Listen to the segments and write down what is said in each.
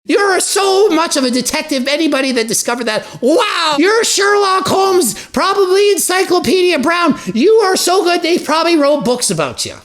You're so much of a detective. Anybody that discovered that, wow, you're Sherlock Holmes, probably Encyclopedia Brown. You are so good, they probably wrote books about you.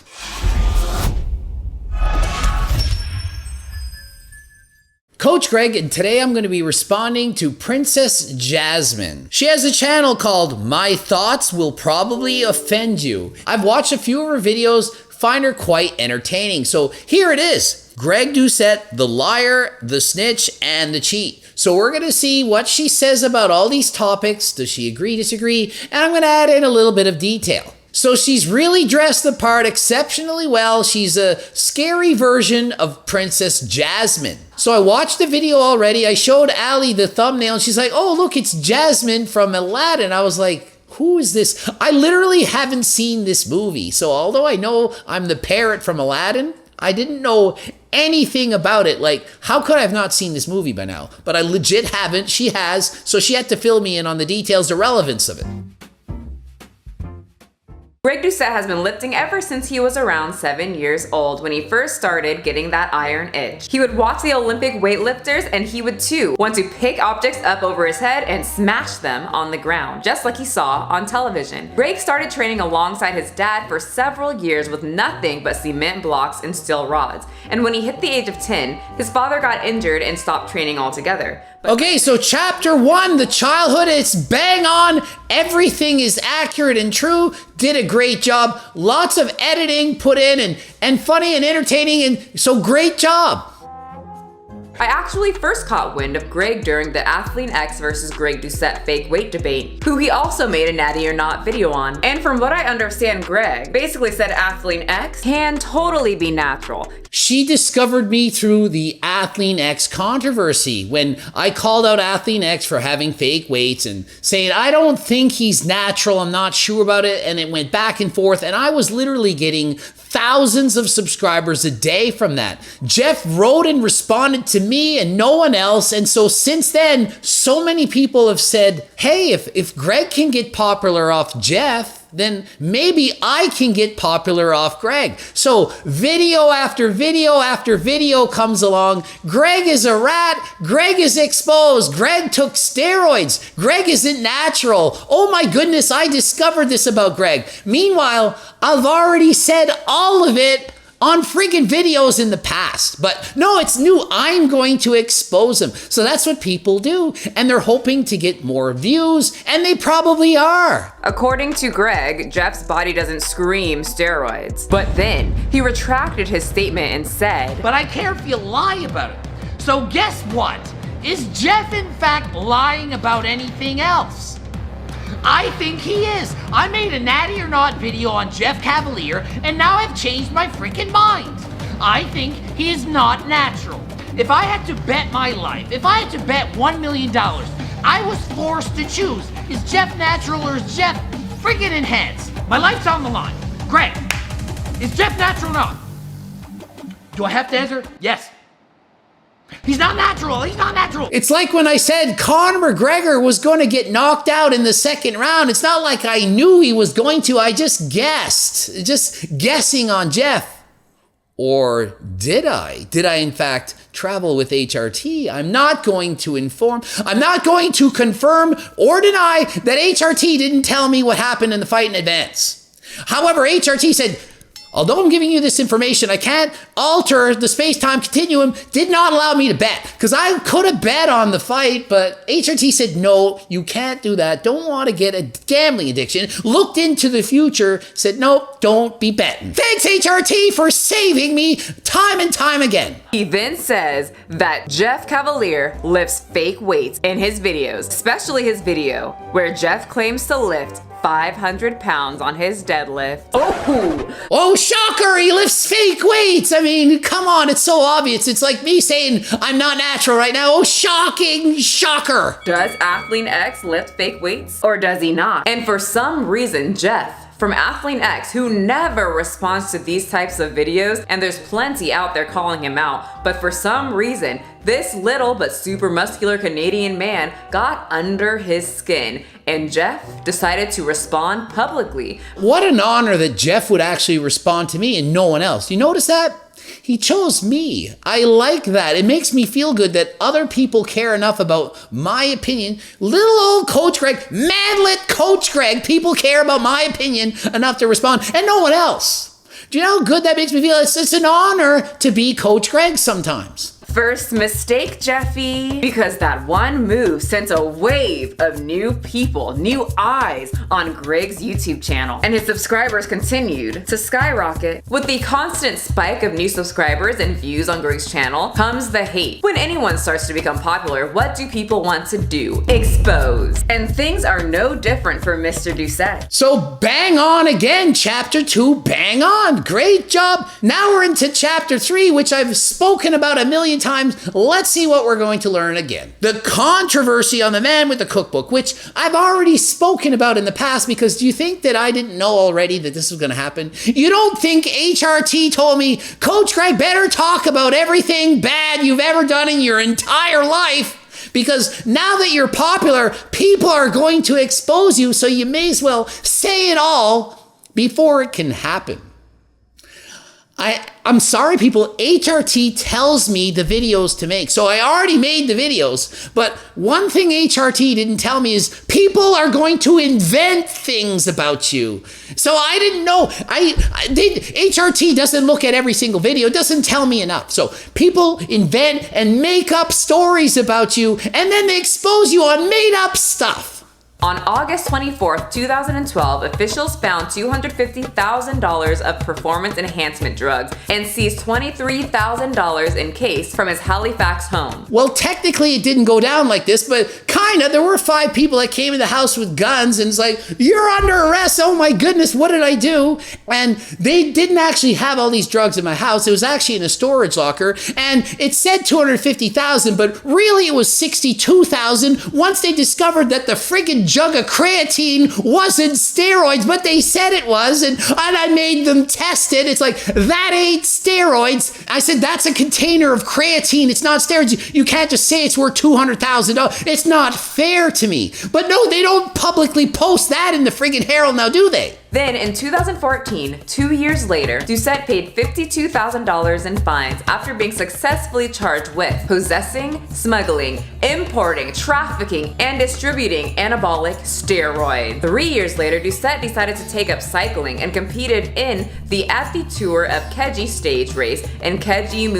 Coach Greg, and today I'm going to be responding to Princess Jasmine. She has a channel called My Thoughts Will Probably Offend You. I've watched a few of her videos, find her quite entertaining. So here it is. Greg Doucette, the liar, the snitch, and the cheat. So we're going to see what she says about all these topics. Does she agree, disagree? And I'm going to add in a little bit of detail. So she's really dressed the part exceptionally well. She's a scary version of Princess Jasmine. So I watched the video already. I showed Allie the thumbnail and she's like, oh, look, it's Jasmine from Aladdin. I was like, who is this? I literally haven't seen this movie. So although I know I'm the parrot from Aladdin, I didn't know anything about it. Like, how could I have not seen this movie by now? But I legit haven't. She has. So she had to fill me in on the details, the relevance of it. Greg Doucette has been lifting ever since he was around 7 years old when he first started getting that iron itch. He would watch the Olympic weightlifters and he would too want to pick objects up over his head and smash them on the ground, just like he saw on television. Greg started training alongside his dad for several years with nothing but cement blocks and steel rods. And when he hit the age of 10, his father got injured and stopped training altogether. Okay, so chapter 1, the childhood, it's bang on. Everything is accurate and true. Did a great job. Lots of editing put in and funny and entertaining, and so great job. I actually first caught wind of Greg during the Athlean X versus Greg Doucette fake weight debate, who he also made a natty or not video on. And from what I understand, Greg basically said Athlean X can totally be natural. She discovered me through the Athlean X controversy when I called out Athlean X for having fake weights and saying, I don't think he's natural, I'm not sure about it. And it went back and forth, and I was literally getting thousands of subscribers a day from that. Jeff wrote and responded to me and no one else. And so since then, so many people have said, hey, if Greg can get popular off Jeff, then maybe I can get popular off Greg. So video after video after video comes along. Greg is a rat. Greg is exposed. Greg took steroids. Greg isn't natural. Oh my goodness, I discovered this about Greg. Meanwhile, I've already said all of it on freaking videos in the past. But no, it's new. I'm going to expose them. So that's what people do. And they're hoping to get more views, and they probably are. According to Greg, Jeff's body doesn't scream steroids. But then he retracted his statement and said, but I care if you lie about it. So guess what? Is Jeff in fact lying about anything else? I think he is. I made a natty or not video on Jeff Cavalier, and now I've changed my freaking mind. I think he is not natural. If I had to bet my life, if I had to bet $1 million, I was forced to choose. Is Jeff natural or is Jeff freaking enhanced? My life's on the line. Greg, is Jeff natural or not? Do I have to answer? Yes. He's not natural. He's not natural. It's like when I said Conor McGregor was going to get knocked out in the second round. It's not like I knew he was going to. I just guessed. Just guessing on Jeff. Or did I? Did I in fact travel with HRT? I'm not going to inform. I'm not going to confirm or deny that HRT didn't tell me what happened in the fight in advance. However, HRT said, although I'm giving you this information, I can't alter the space-time continuum, did not allow me to bet. Because I could have bet on the fight, but HRT said, no, you can't do that. Don't want to get a gambling addiction. Looked into the future, said, nope, don't be betting. Thanks, HRT, for saving me time and time again. He then says that Jeff Cavalier lifts fake weights in his videos, especially his video where Jeff claims to lift 500 pounds on his deadlift. Oh, shocker, he lifts fake weights. I mean, come on, it's so obvious. It's like me saying I'm not natural right now. Oh, shocking, shocker. Does Athlean X lift fake weights or does he not? And for some reason, Jeff from Athlean X, who never responds to these types of videos, and there's plenty out there calling him out, but for some reason, this little but super muscular Canadian man got under his skin, and Jeff decided to respond publicly. What an honor that Jeff would actually respond to me and no one else. You notice that? He chose me. I like that. It makes me feel good that other people care enough about my opinion. Little old Coach Greg, manlet Coach Greg, people care about my opinion enough to respond, and no one else. Do you know how good that makes me feel? It's an honor to be Coach Greg sometimes. First mistake, Jeffy, because that one move sent a wave of new people, new eyes on Greg's YouTube channel, and his subscribers continued to skyrocket. With the constant spike of new subscribers and views on Greg's channel comes the hate. When anyone starts to become popular, what do people want to do? Expose. And things are no different for Mr. Doucette. So bang on again, chapter 2, bang on. Great job. Now we're into chapter 3, which I've spoken about a million times. Let's see what we're going to learn again. The controversy on the man with the cookbook, which I've already spoken about in the past, because do you think that I didn't know already that this was going to happen? You don't think HRT told me, Coach Greg, better talk about everything bad you've ever done in your entire life? Because now that you're popular, people are going to expose you, so you may as well say it all before it can happen. I'm sorry, people. HRT tells me the videos to make. So I already made the videos. But one thing HRT didn't tell me is people are going to invent things about you. So I didn't know. HRT doesn't look at every single video. It doesn't tell me enough. So people invent and make up stories about you, and then they expose you on made up stuff. On August 24th, 2012, officials found $250,000 of performance enhancement drugs and seized $23,000 in case from his Halifax home. Well, technically it didn't go down like this, but kinda. There were 5 people that came in the house with guns, and it's like, you're under arrest. Oh my goodness, what did I do? And they didn't actually have all these drugs in my house. It was actually in a storage locker, and it said 250,000, but really it was 62,000 once they discovered that the friggin' jug of creatine wasn't steroids, but they said it was, and I made them test it. It's like, that ain't steroids. I said, that's a container of creatine. It's not steroids. You can't just say it's worth $200,000. It's not fair to me. But no, they don't publicly post that in the friggin' Herald now, do they? Then in 2014, 2 years later, Doucette paid $52,000 in fines after being successfully charged with possessing, smuggling, importing, trafficking, and distributing anabolic steroids. 3 years later, Doucette decided to take up cycling and competed in the At the Tour of Keji stage race in Keji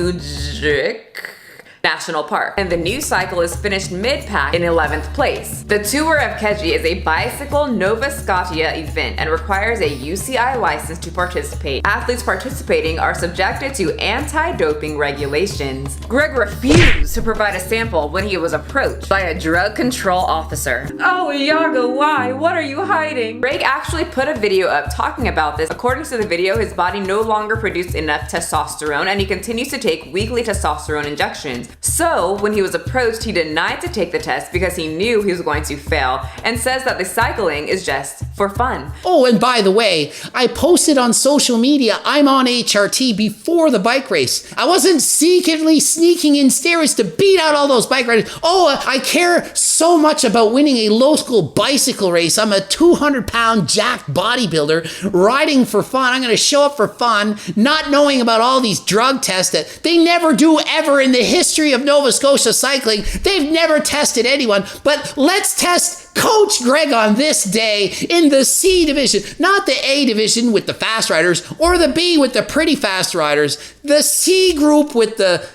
National Park, and the new cycle is finished mid-pack in 11th place. The Tour of Keji is a bicycle Nova Scotia event and requires a UCI license to participate. Athletes participating are subjected to anti-doping regulations. Greg refused to provide a sample when he was approached by a drug control officer. Oh, Iago, why? What are you hiding? Greg actually put a video up talking about this. According to the video, his body no longer produced enough testosterone, and he continues to take weekly testosterone injections. So, when he was approached, he denied to take the test because he knew he was going to fail, and says that the cycling is just for fun. Oh, and by the way, I posted on social media I'm on HRT before the bike race. I wasn't secretly sneaking in steroids to beat out all those bike riders. Oh, I care so much about winning a local bicycle race. I'm a 200-pound jacked bodybuilder riding for fun. I'm going to show up for fun, not knowing about all these drug tests that they never do ever in the history of Nova Scotia cycling. They've never tested anyone, but let's test Coach Greg on this day in the C division, not the A division with the fast riders or the B with the pretty fast riders, the C group with the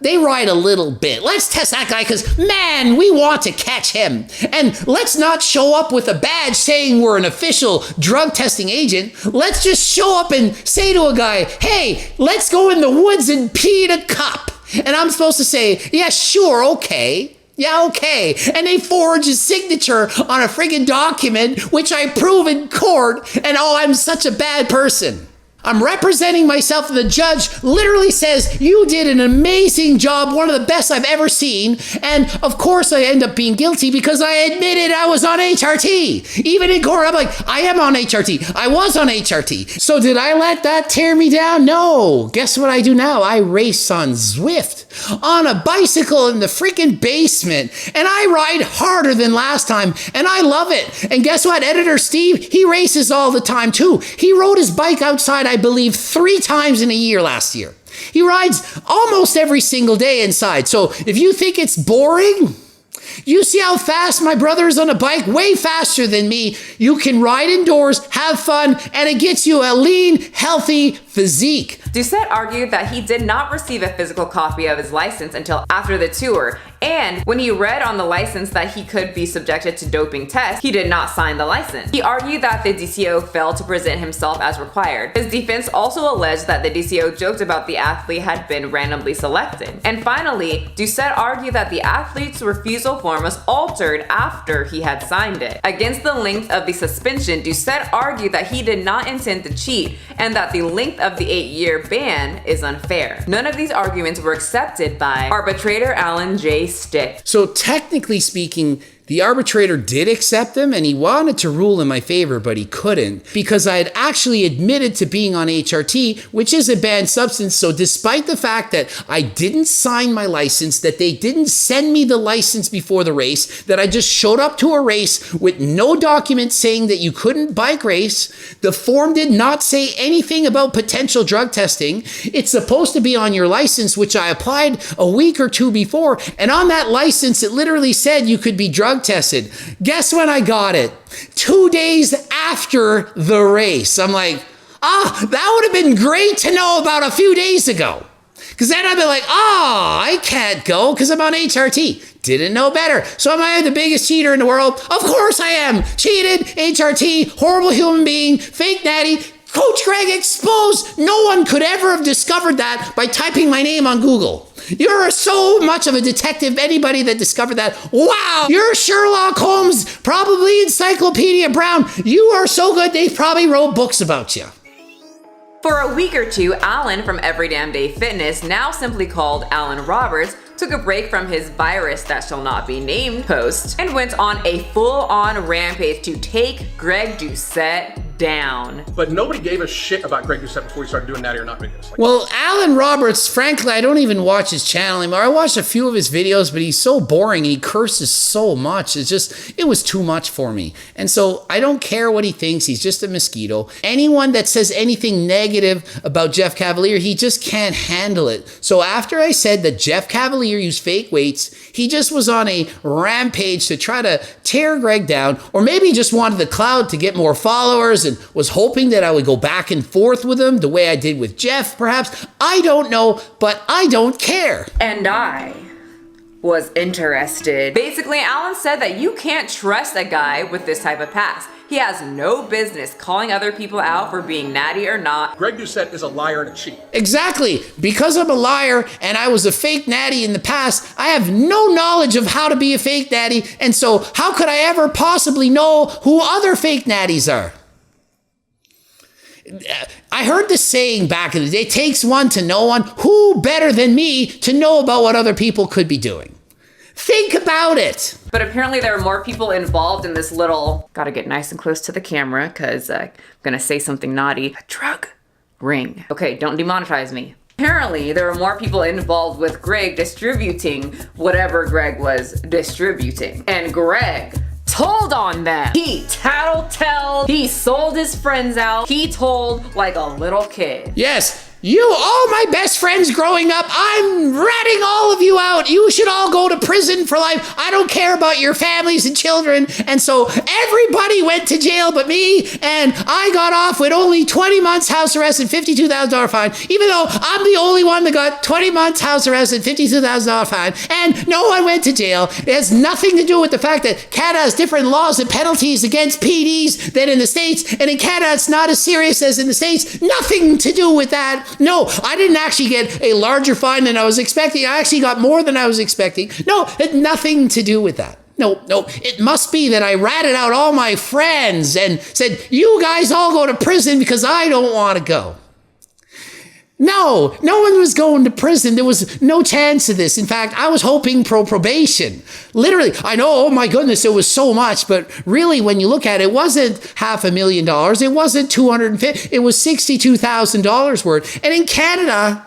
they ride a little bit. Let's test that guy because, man, we want to catch him. And let's not show up with a badge saying we're an official drug testing agent. Let's just show up and say to a guy, hey, let's go in the woods and pee in a cup. And I'm supposed to say, yeah, sure, okay. Yeah, okay. And they forge his signature on a friggin' document, which I prove in court, and oh, I'm such a bad person. I'm representing myself, and the judge literally says, you did an amazing job, one of the best I've ever seen. And of course I end up being guilty because I admitted I was on HRT. Even in court, I'm like, I am on HRT. I was on HRT. So did I let that tear me down? No. Guess what I do now? I race on Zwift, on a bicycle in the freaking basement. And I ride harder than last time, and I love it. And guess what? Editor Steve, he races all the time too. He rode his bike outside, I believe, 3 times in a year last year. He rides almost every single day inside. So if you think it's boring, you see how fast my brother is on a bike, way faster than me. You can ride indoors, have fun, and it gets you a lean, healthy physique. Doucette argued that he did not receive a physical copy of his license until after the tour, and when he read on the license that he could be subjected to doping tests, he did not sign the license. He argued that the DCO failed to present himself as required. His defense also alleged that the DCO joked about the athlete had been randomly selected. And finally, Doucette argued that the athlete's refusal form was altered after he had signed it. Against the length of the suspension, Doucette argued that he did not intend to cheat and that the length of the 8-year ban is unfair. None of these arguments were accepted by arbitrator Alan J. Stick. So technically speaking, the arbitrator did accept them and he wanted to rule in my favor, but he couldn't because I had actually admitted to being on HRT, which is a banned substance. So despite the fact that I didn't sign my license, that they didn't send me the license before the race, that I just showed up to a race with no document saying that you couldn't bike race, the form did not say anything about potential drug testing. It's supposed to be on your license, which I applied a week or two before. And on that license, it literally said you could be drug tested. Guess when I got it? 2 days after the race. I'm like, that would have been great to know about a few days ago. Because then I'd be like, I can't go because I'm on HRT. Didn't know better. So am I the biggest cheater in the world? Of course I am. Cheated, HRT, horrible human being, fake natty. Coach Greg exposed. No one could ever have discovered that by typing my name on Google. You're so much of a detective, anybody that discovered that. Wow, you're Sherlock Holmes, probably Encyclopedia Brown. You are so good, they probably wrote books about you. For a week or two, Alan from Every Damn Day Fitness, now simply called Alan Roberts, took a break from his virus that shall not be named post and went on a full-on rampage to take Greg Doucette down. But nobody gave a shit about Greg Doucette before he started doing Natty or Not videos. Well, Alan Roberts, frankly, I don't even watch his channel anymore. I watched a few of his videos, but he's so boring and he curses so much. It was too much for me. And so I don't care what he thinks. He's just a mosquito. Anyone that says anything negative about Jeff Cavalier, he just can't handle it. So after I said that Jeff Cavalier used fake weights, he just was on a rampage to try to tear Greg down, or maybe just wanted the cloud to get more followers and was hoping that I would go back and forth with him the way I did with Jeff, perhaps. I don't know, but I don't care. And I was interested. Basically, Alan said that you can't trust a guy with this type of past. He has no business calling other people out for being natty or not. Greg Doucette is a liar and a cheat. Exactly. Because I'm a liar and I was a fake natty in the past, I have no knowledge of how to be a fake natty. And so how could I ever possibly know who other fake natties are? I heard the saying back in the day, it takes one to know one. Who better than me to know about what other people could be doing? Think about it. But apparently there are more people involved in this little, gotta get nice and close to the camera because I'm gonna say something naughty, a drug ring. Okay, don't demonetize me. Apparently there are more people involved with Greg distributing whatever Greg was distributing. And Greg told on them. He tattletailed, he sold his friends out, he told like a little kid. Yes. You, all my best friends growing up, I'm ratting all of you out. You should all go to prison for life. I don't care about your families and children. And so everybody went to jail but me, and I got off with only 20 months house arrest and $52,000 fine, even though I'm the only one that got 20 months house arrest and $52,000 fine, and no one went to jail. It has nothing to do with the fact that Canada has different laws and penalties against PDs than in the States, and in Canada it's not as serious as in the States. Nothing to do with that. No, I didn't actually get a larger fine than I was expecting. I actually got more than I was expecting. No, it had nothing to do with that. No, it must be that I ratted out all my friends and said, you guys all go to prison because I don't want to go. No one was going to prison. There was no chance of this. In fact, I was hoping probation. Literally, I know, oh my goodness, it was so much, but really when you look at it, it wasn't $500,000. It wasn't $250,000. It was $62,000 worth. And in Canada,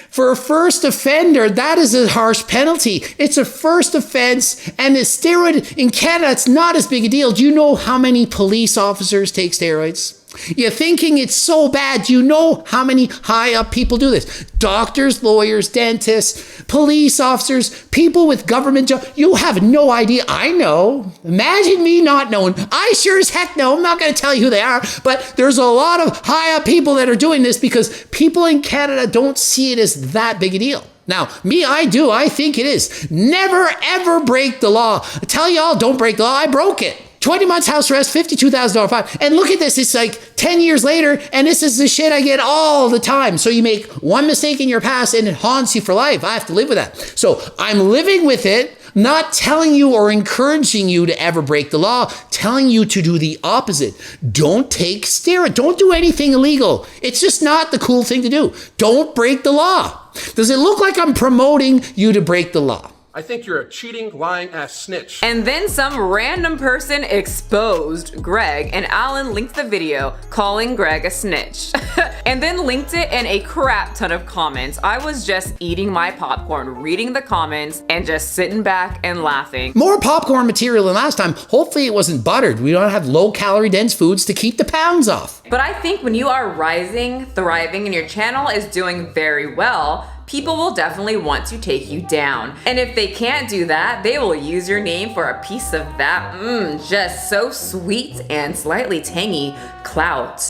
for a first offender, that is a harsh penalty. It's a first offense, and the steroid in Canada, it's not as big a deal. Do you know how many police officers take steroids? You're thinking it's so bad. You know how many high up people do this. Doctors, lawyers, dentists, police officers, people with government jobs. You have no idea. I know. Imagine me not knowing. I sure as heck know. I'm not going to tell you who they are, but there's a lot of high up people that are doing this because people in Canada don't see it as that big a deal. Now, me, I do. I think it is. Never, ever break the law. I tell y'all, don't break the law. I broke it. 20 months house arrest, $52,000 fine. And look at this. It's like 10 years later, and this is the shit I get all the time. So you make one mistake in your past, and it haunts you for life. I have to live with that. So I'm living with it, not telling you or encouraging you to ever break the law, telling you to do the opposite. Don't take steroids. Don't do anything illegal. It's just not the cool thing to do. Don't break the law. Does it look like I'm promoting you to break the law? I think you're a cheating, lying ass snitch. And then some random person exposed Greg, and Alan linked the video calling Greg a snitch. And then linked it in a crap ton of comments. I was just eating my popcorn, reading the comments, and just sitting back and laughing. More popcorn material than last time. Hopefully it wasn't buttered. We don't have low calorie dense foods to keep the pounds off. But I think when you are rising, thriving, and your channel is doing very well, people will definitely want to take you down. And if they can't do that, they will use your name for a piece of that, just so sweet and slightly tangy clout.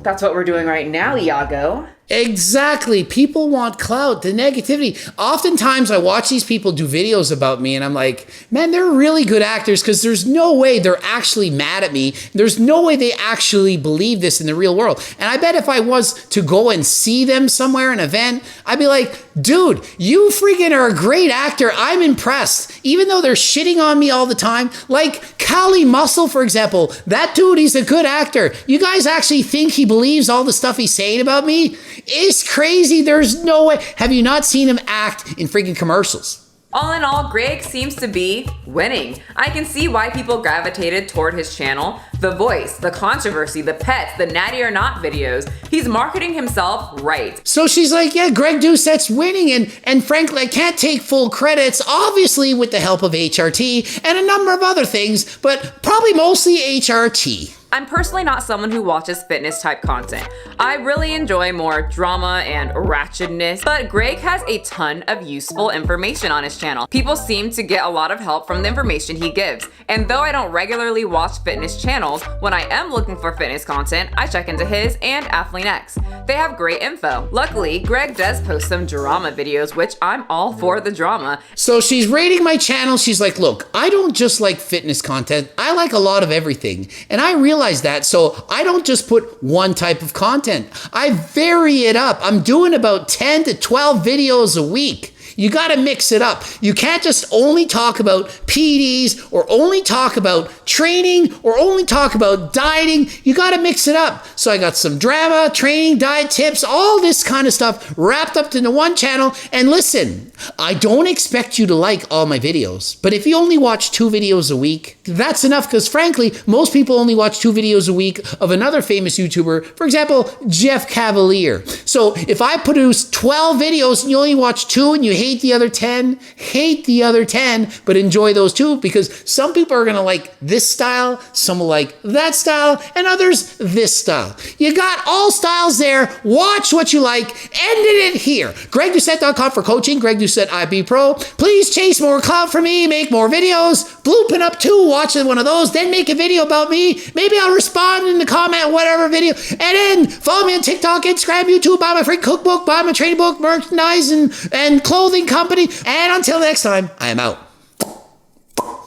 That's what we're doing right now, Iago. Exactly. People want clout, the negativity. Oftentimes I watch these people do videos about me and I'm like, man, they're really good actors because there's no way they're actually mad at me. There's no way they actually believe this in the real world. And I bet if I was to go and see them somewhere, an event, I'd be like, dude, you freaking are a great actor. I'm impressed. Even though they're shitting on me all the time. Like Cali Muscle, for example. That dude, he's a good actor. You guys actually think he believes all the stuff he's saying about me? It's crazy. There's no way. Have you not seen him act in freaking commercials? All in all, Greg seems to be winning. I can see why people gravitated toward his channel. The voice, the controversy, the pets, the natty or not videos. He's marketing himself right. So she's like, yeah, Greg Doucette's winning. And frankly, I can't take full credits, obviously with the help of HRT and a number of other things, but probably mostly HRT. I'm personally not someone who watches fitness type content. I really enjoy more drama and ratchetness, but Greg has a ton of useful information on his channel. People seem to get a lot of help from the information he gives. And though I don't regularly watch fitness channels, when I am looking for fitness content, I check into his and AthleanX. They have great info. Luckily, Greg does post some drama videos, which I'm all for the drama. So she's rating my channel. She's like, look, I don't just like fitness content. I like a lot of everything. And I realize that, so I don't just put one type of content. I vary it up. I'm doing about 10 to 12 videos a week. You got to mix it up. You can't just only talk about PDs or only talk about training or only talk about dieting. You got to mix it up. So I got some drama, training, diet tips, all this kind of stuff wrapped up into one channel. And listen, I don't expect you to like all my videos, but if you only watch 2 videos a week, that's enough because frankly, most people only watch 2 videos a week of another famous YouTuber, for example, Jeff Cavalier. So if I produce 12 videos and you only watch 2 and you hate the other 10, but enjoy those 2 because some people are going to like this style, some will like that style, and others this style. You got all styles there. Watch what you like. Ended it here. GregDoucette.com for coaching. Greg Doucette IB Pro. Please chase more clout for me. Make more videos. Blooping up 2. Watch one of those. Then make a video about me. Maybe I'll respond in the comment, whatever video. And then follow me on TikTok, Instagram, YouTube. Buy my free cookbook. Buy my training book, merchandise, and clothing company. And until next time, I am out.